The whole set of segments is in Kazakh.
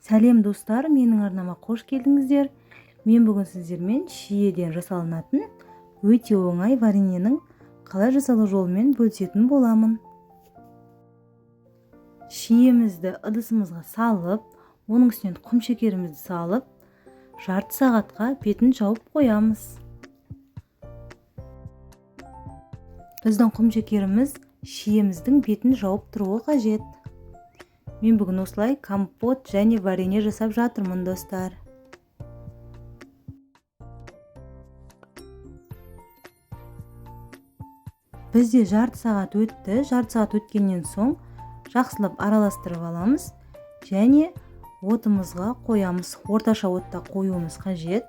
Сәлем достар, менің арнама қош келдіңіздер. Мен бүгін сіздермен шиеден жасалынатын өте оңай вареньенің қалай жасалу жолымен бөлісетін боламын. Шиемізді ыдысымызға салып, оның үстінен құмшекерімізді салып, жарты сағатқа бетін жауып қоямыз. Біздің құмшекеріміз шиеміздің бетін жауып тұруы қажет. Мен бүгін осылай компот және варенье жасап жатырмын, достар. Бізде жарты сағат өтті. Жарты сағат өткеннен соң жақсылап араластырып аламыз және отымызға қоямыз. Орташа отта қоюымыз қажет.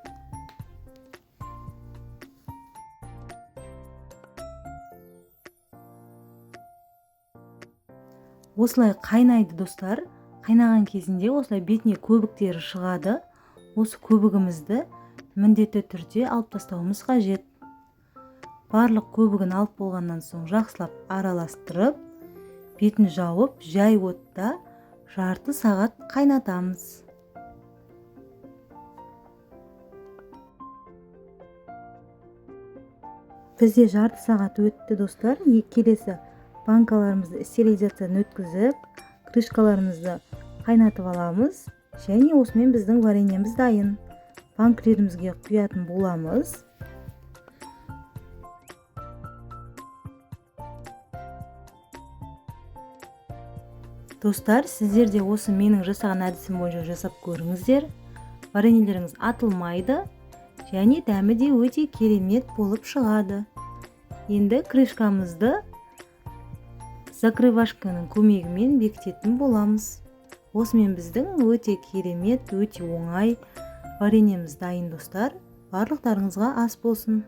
Осылай қайнайды, достар. Қайнаған кезінде осылай бетіне көбіктері шығады. Осы көбігімізді міндетті түрде алып тастауымыз қажет. Барлық көбігін алып болғаннан соң жақсылап араластырып, бетін жауып, жай отта жарты сағат қайнатамыз. Бізде жарты сағат өтті, достар. Келесі банкаларымызды стерилизациядан өткізіп, крышкаларымызды қайнатып аламыз және осымен біздің вареньеміз дайын. Банкілерімізге құятын боламыз. Достар, сіздер де осы менің жасаған әдісім бойынша жасап көріңіздер. Вареньелеріңіз атылмайды және дәмі де өте керемет болып шығады. Енді крышкамызды закрывашканың көмегімен бекітетін боламыз. Осымен біздің өте керемет, өте оңай вареньеміз дайын, достар. Барлықтарыңызға ас болсын.